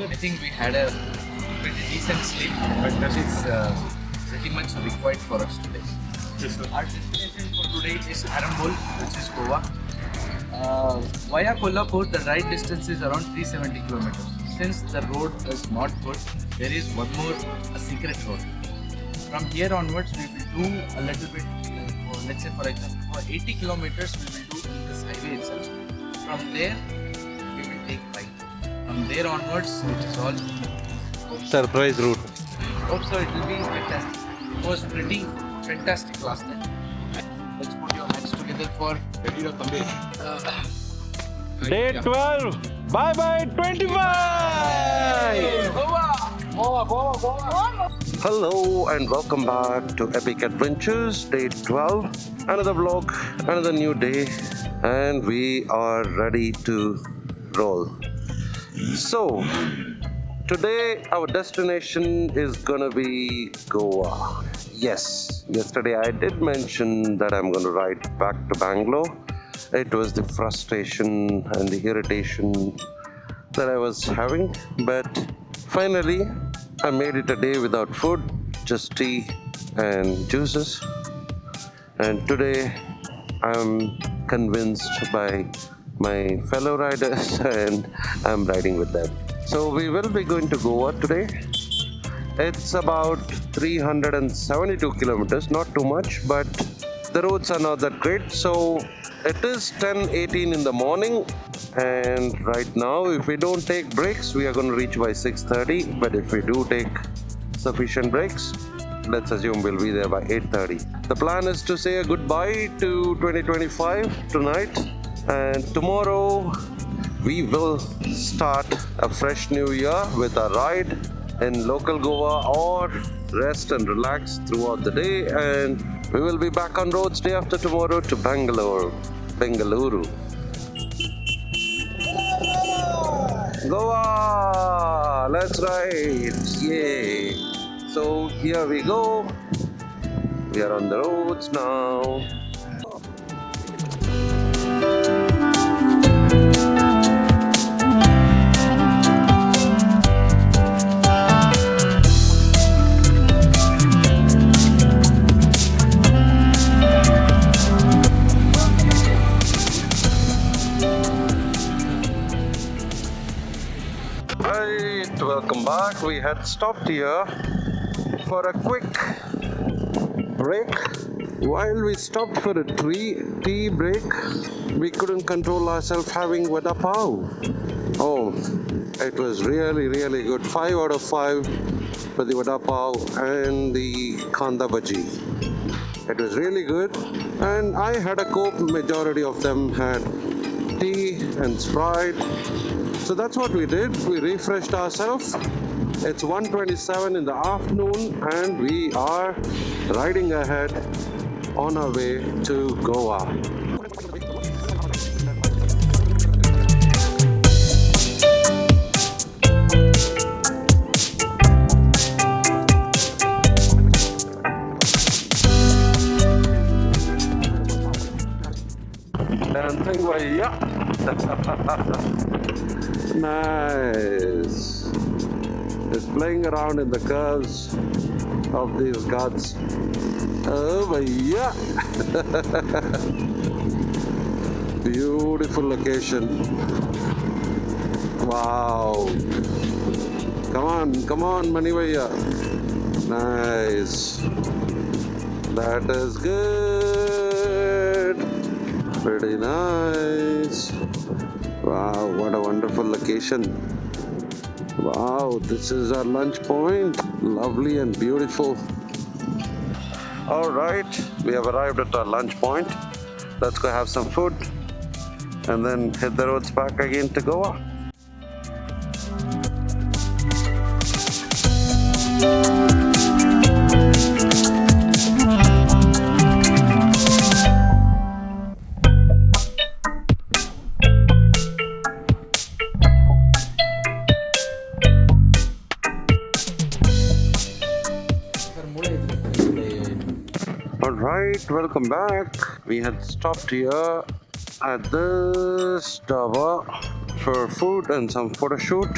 I think we had a pretty decent sleep, but that is pretty much required for us today. Yes, sir. Our destination for today is Arambol, which is Goa. Via Kolhapur, the ride distance is around 370 kilometers. Since the road is not good, there is one more a secret road. From here onwards, we will do a little bit, let's say for example, for 80 kilometers, we will do this highway itself. From there, we will take bike. From there onwards, it is all Surprise route. hope so it will be fantastic. It was pretty fantastic last time. Let's put your hands together for Day 12. Bye bye 25. Hello and welcome back to Epic Adventures, day 12. Another vlog, another new day, and we are ready to roll. So, today our destination is gonna be Goa. Yes, yesterday I did mention that I'm gonna ride back to Bangalore. It was the frustration and the irritation that I was having, but finally I made it a day without food, just tea and juices. And today I'm convinced by my fellow riders and I'm riding with them. So we will be going to Goa today. It's about 372 kilometers, not too much, but the roads are not that great. So it is 10:18 in the morning, and right now if we don't take breaks, we are going to reach by 6:30. But if we do take sufficient breaks, let's assume we'll be there by 8:30. The plan is to say a goodbye to 2025 tonight, and tomorrow we will start a fresh new year with a ride in local Goa or rest and relax throughout the day, and we will be back on roads day after tomorrow to Bengaluru. Goa! Let's ride! Yay! So here we go. We are on the roads now. Welcome back. We had stopped here for a quick break. While we stopped for a tea break, we couldn't control ourselves having Vada Pav. Oh, it was really, really good. 5 out of 5 for the Vada Pav and the Kanda Bhaji. It was really good, and I had a coke. Majority of them had tea and Sprite. So that's what we did. We refreshed ourselves. It's 1:27 in the afternoon and we are riding ahead on our way to Goa. Dancing way, yeah. Nice. Just playing around in the curves of these ghats. Oh yeah. Beautiful location. Wow. Come on, Manivaya. Nice. That is good. Pretty nice. Wow, what a wonderful location. Wow, this is our lunch point. Lovely and beautiful. All right, we have arrived at our lunch point. Let's go have some food and then hit the roads back again to Goa. Alright, welcome back. We had stopped here at this dhaba for food and some photo shoot.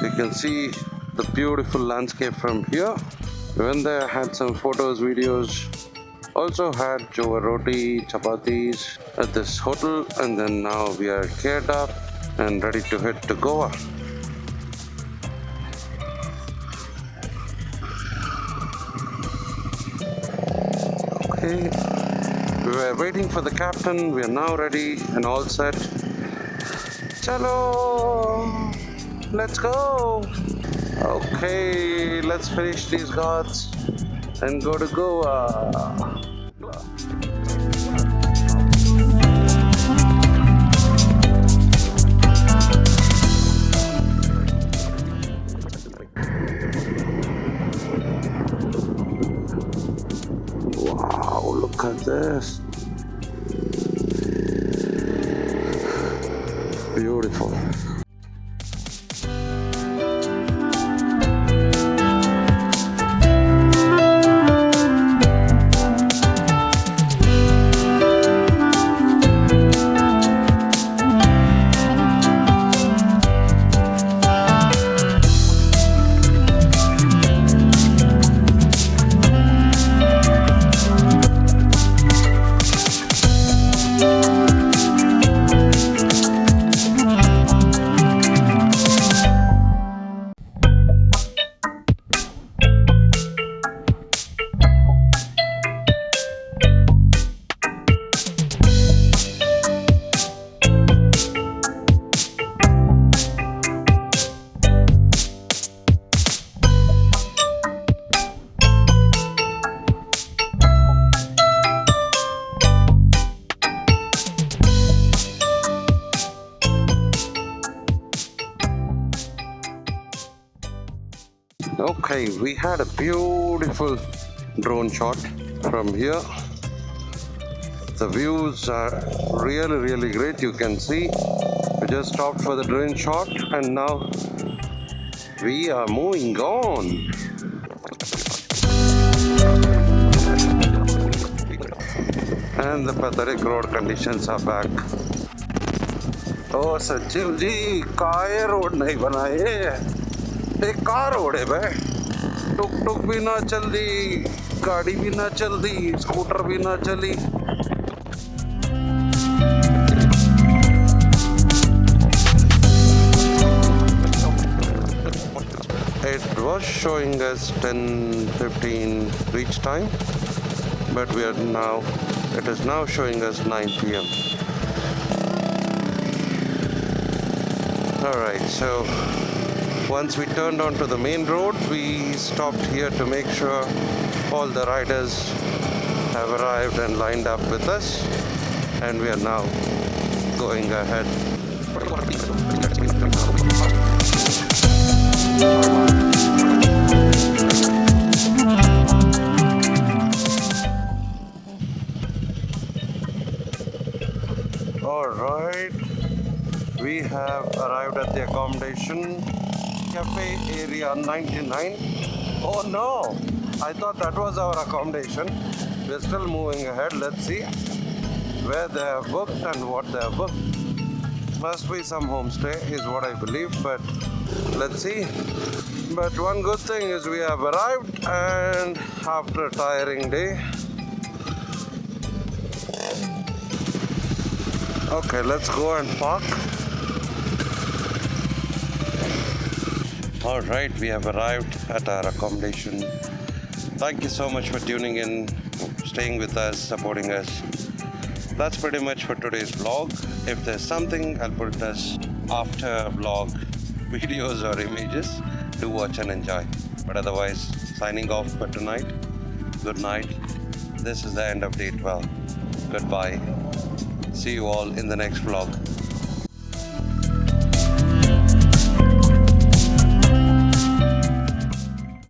You can see the beautiful landscape from here. We went there, had some photos, videos. Also had jowar roti, chapatis at this hotel, and then now we are geared up and ready to head to Goa. Okay, we were waiting for the captain. We are now ready and all set. Chalo, let's go. Okay, let's finish these ghats and go to Goa. Wow, look at this. Beautiful. Okay, we had a beautiful drone shot from here. The views are really great. You can see we just stopped for the drone shot and now we are moving on. And the pathetic road conditions are back. Oh Sachiv ji, काय road नहीं बनाए? एक car road है भाई. टुक टुक भी ना चल दी, गाड़ी भी ना चल दी, स्कूटर भी ना चली. It was showing us 10:15 reach time, but it is now showing us 9 p.m. Alright, so once we turned onto the main road, we stopped here to make sure all the riders have arrived and lined up with us, and we are now going ahead. Alright, we have arrived at the accommodation. Cafe area 99. Oh no, I thought that was our accommodation. We're still moving ahead. Let's see where they have booked and what they have booked. Must be some homestay is what I believe, but let's see. But one good thing is we have arrived, and after a tiring day. Okay, let's go and park. All right, we have arrived at our accommodation. Thank you so much for tuning in, staying with us, supporting us. That's pretty much for today's vlog. If there's something, I'll put this after vlog videos or images. Do watch and enjoy. But otherwise, signing off for tonight. Good night. this is the end of day 12. Goodbye. See you all in the next vlog.